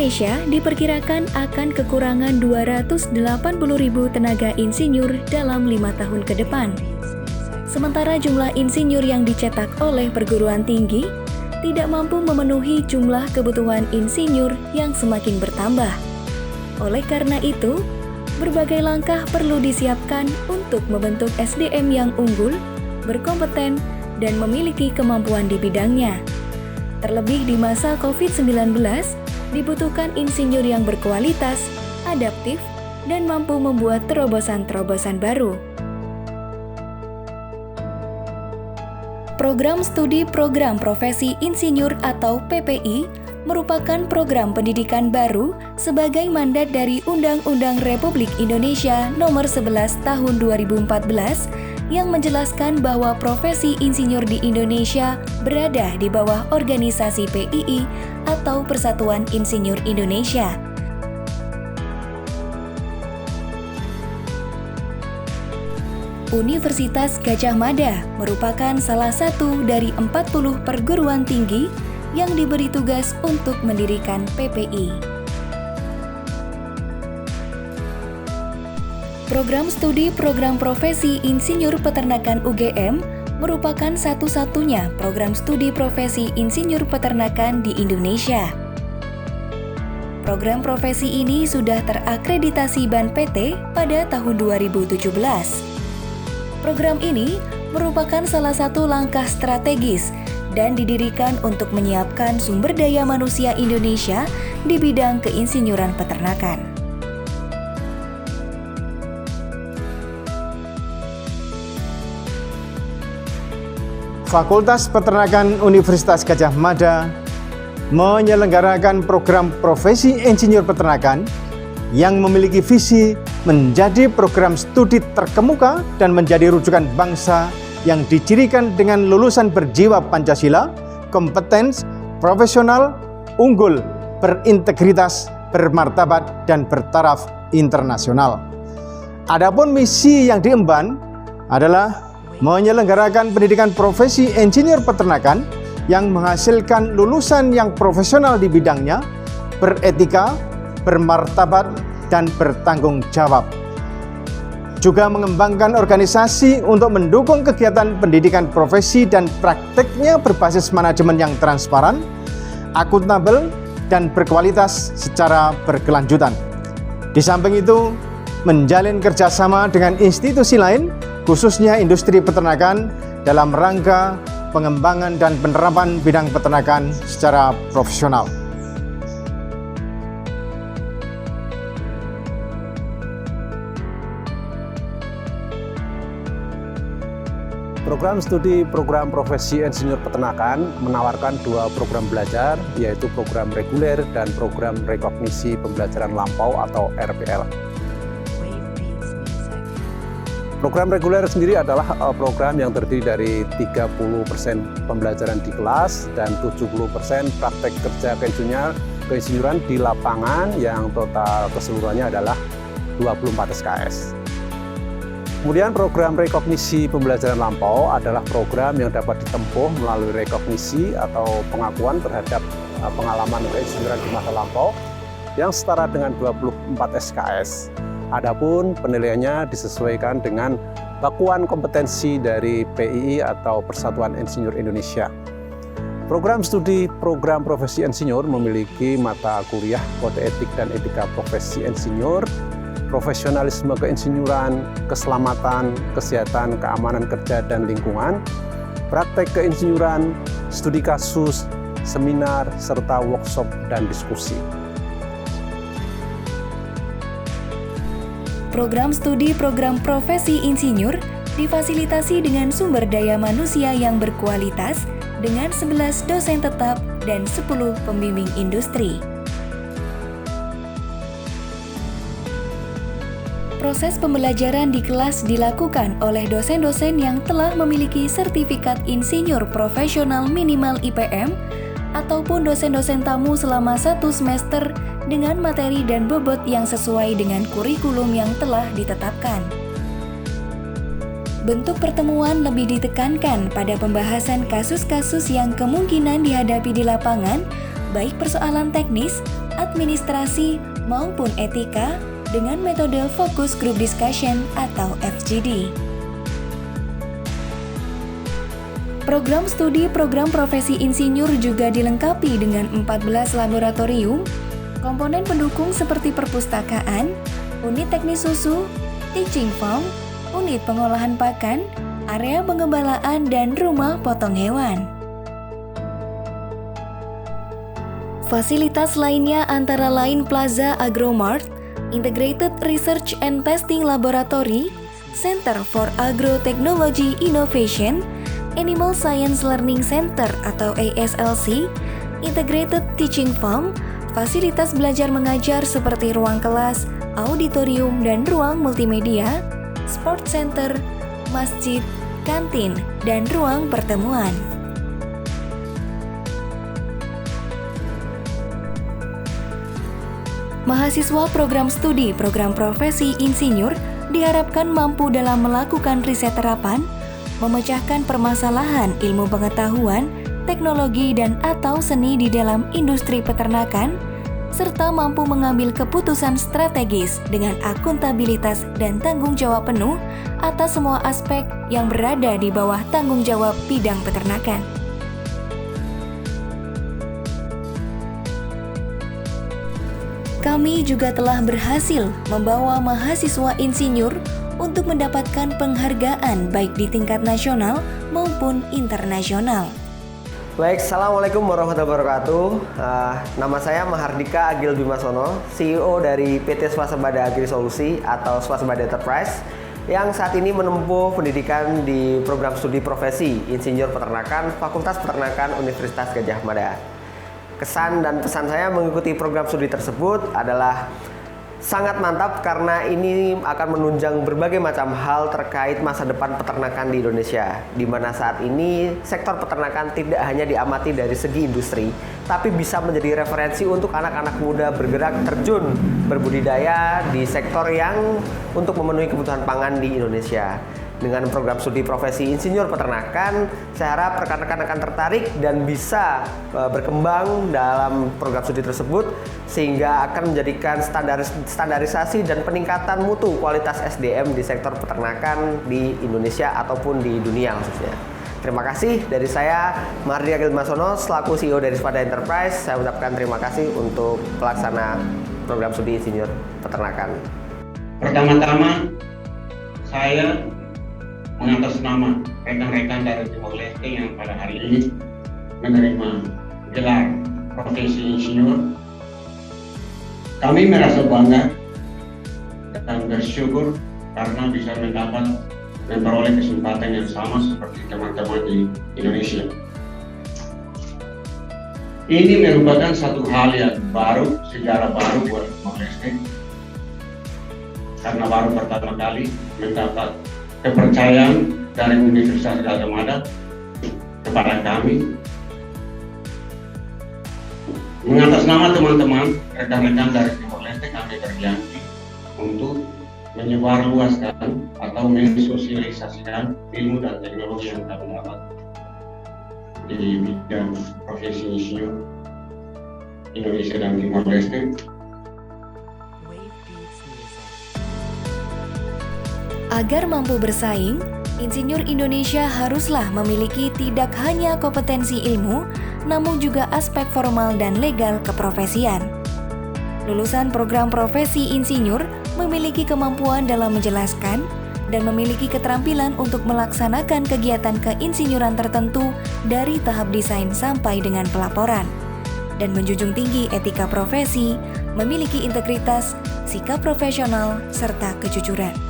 Indonesia diperkirakan akan kekurangan 280.000 tenaga insinyur dalam 5 tahun ke depan. Sementara jumlah insinyur yang dicetak oleh perguruan tinggi tidak mampu memenuhi jumlah kebutuhan insinyur yang semakin bertambah. Oleh karena itu, berbagai langkah perlu disiapkan untuk membentuk SDM yang unggul, berkompeten, dan memiliki kemampuan di bidangnya. Terlebih di masa COVID-19, dibutuhkan insinyur yang berkualitas, adaptif, dan mampu membuat terobosan-terobosan baru. Program Studi Program Profesi Insinyur atau PPI merupakan program pendidikan baru sebagai mandat dari Undang-Undang Republik Indonesia Nomor 11 Tahun 2014 yang menjelaskan bahwa profesi insinyur di Indonesia berada di bawah organisasi PII atau Persatuan Insinyur Indonesia. Universitas Gadjah Mada merupakan salah satu dari 40 perguruan tinggi yang diberi tugas untuk mendirikan PPI. Program Studi Program Profesi Insinyur Peternakan UGM merupakan satu-satunya program studi profesi insinyur peternakan di Indonesia. Program profesi ini sudah terakreditasi BAN PT pada tahun 2017. Program ini merupakan salah satu langkah strategis dan didirikan untuk menyiapkan sumber daya manusia Indonesia di bidang keinsinyuran peternakan. Fakultas Peternakan Universitas Gadjah Mada menyelenggarakan program profesi insinyur peternakan yang memiliki visi menjadi program studi terkemuka dan menjadi rujukan bangsa yang dicirikan dengan lulusan berjiwa Pancasila, kompeten, profesional, unggul, berintegritas, bermartabat, dan bertaraf internasional. Adapun misi yang diemban adalah menyelenggarakan pendidikan profesi insinyur peternakan yang menghasilkan lulusan yang profesional di bidangnya, beretika, bermartabat, dan bertanggung jawab. Juga mengembangkan organisasi untuk mendukung kegiatan pendidikan profesi dan prakteknya berbasis manajemen yang transparan, akuntabel, dan berkualitas secara berkelanjutan. Di samping itu, menjalin kerjasama dengan institusi lain, khususnya industri peternakan, dalam rangka pengembangan dan penerapan bidang peternakan secara profesional. Program studi program profesi insinyur peternakan menawarkan dua program belajar, yaitu program reguler dan program rekognisi pembelajaran lampau atau RPL. Program reguler sendiri adalah program yang terdiri dari 30% pembelajaran di kelas dan 70% praktek kerja keinsinyuran di lapangan yang total keseluruhannya adalah 24 SKS. Kemudian program rekognisi pembelajaran lampau adalah program yang dapat ditempuh melalui rekognisi atau pengakuan terhadap pengalaman keinsinyuran di masa lampau yang setara dengan 24 SKS. Adapun penilaiannya disesuaikan dengan bakuan kompetensi dari PII atau Persatuan Insinyur Indonesia. Program studi program profesi insinyur memiliki mata kuliah kode etik dan etika profesi insinyur, profesionalisme keinsinyuran, keselamatan, kesehatan, keamanan kerja dan lingkungan, praktek keinsinyuran, studi kasus, seminar, serta workshop dan diskusi. Program studi program profesi insinyur difasilitasi dengan sumber daya manusia yang berkualitas dengan 11 dosen tetap dan 10 pembimbing industri. Proses pembelajaran di kelas dilakukan oleh dosen-dosen yang telah memiliki sertifikat insinyur profesional minimal IPM ataupun dosen-dosen tamu selama 1 semester dengan materi dan bobot yang sesuai dengan kurikulum yang telah ditetapkan. Bentuk pertemuan lebih ditekankan pada pembahasan kasus-kasus yang kemungkinan dihadapi di lapangan, baik persoalan teknis, administrasi, maupun etika, dengan metode Focus Group Discussion atau FGD. Program studi program profesi insinyur juga dilengkapi dengan 14 laboratorium, komponen pendukung seperti perpustakaan, unit teknis susu, teaching farm, unit pengolahan pakan, area pengembalaan, dan rumah potong hewan. Fasilitas lainnya antara lain Plaza Agromart, Integrated Research and Testing Laboratory, Center for Agrotechnology Innovation, Animal Science Learning Center atau ASLC, Integrated Teaching Farm, fasilitas belajar mengajar seperti ruang kelas, auditorium dan ruang multimedia, sport center, masjid, kantin, dan ruang pertemuan. Mahasiswa program studi program profesi insinyur diharapkan mampu dalam melakukan riset terapan, memecahkan permasalahan ilmu pengetahuan, teknologi dan atau seni di dalam industri peternakan, serta mampu mengambil keputusan strategis dengan akuntabilitas dan tanggung jawab penuh atas semua aspek yang berada di bawah tanggung jawab bidang peternakan. Kami juga telah berhasil membawa mahasiswa insinyur untuk mendapatkan penghargaan baik di tingkat nasional maupun internasional. Baik, Assalamualaikum warahmatullahi wabarakatuh. Nama saya Mahardika Agil Bimasono, CEO dari PT Swasembada Agri Solusi atau Swasembada Enterprise yang saat ini menempuh pendidikan di program studi profesi Insinyur Peternakan Fakultas Peternakan Universitas Gadjah Mada. Kesan dan pesan saya mengikuti program studi tersebut adalah sangat mantap karena ini akan menunjang berbagai macam hal terkait masa depan peternakan di Indonesia, di mana saat ini sektor peternakan tidak hanya diamati dari segi industri, tapi bisa menjadi referensi untuk anak-anak muda bergerak terjun berbudidaya di sektor yang untuk memenuhi kebutuhan pangan di Indonesia. Dengan program studi profesi insinyur peternakan, saya harap rekan-rekan akan tertarik dan bisa berkembang dalam program studi tersebut sehingga akan menjadikan standarisasi dan peningkatan mutu kualitas SDM di sektor peternakan di Indonesia ataupun di dunia khususnya. Terima kasih dari saya, Mahardika Agil Bimasono, selaku CEO dari Swasembada Enterprise. Saya ucapkan terima kasih untuk pelaksana program studi insinyur peternakan. Pertama-tama, saya mengatas nama rekan-rekan dari Timor Leste yang pada hari ini menerima gelar profesi insinyur. Kami merasa bangga dan bersyukur karena bisa memperoleh kesempatan yang sama seperti teman-teman di Indonesia. Ini merupakan satu hal yang baru, sejarah baru buat Timor Leste karena baru pertama kali mendapat kepercayaan dari Universitas Gadjah Mada kepada kami. Mengatas nama teman-teman, rekan-rekan dari Timor Leste, kami berjanji untuk menyebarluaskan atau mensosialisasikan ilmu dan teknologi yang kami dapat di bidang profesi insinyur Indonesia dan Timor Leste. Agar mampu bersaing, insinyur Indonesia haruslah memiliki tidak hanya kompetensi ilmu, namun juga aspek formal dan legal keprofesian. Lulusan program profesi insinyur memiliki kemampuan dalam menjelaskan dan memiliki keterampilan untuk melaksanakan kegiatan keinsinyuran tertentu dari tahap desain sampai dengan pelaporan, dan menjunjung tinggi etika profesi, memiliki integritas, sikap profesional, serta kejujuran.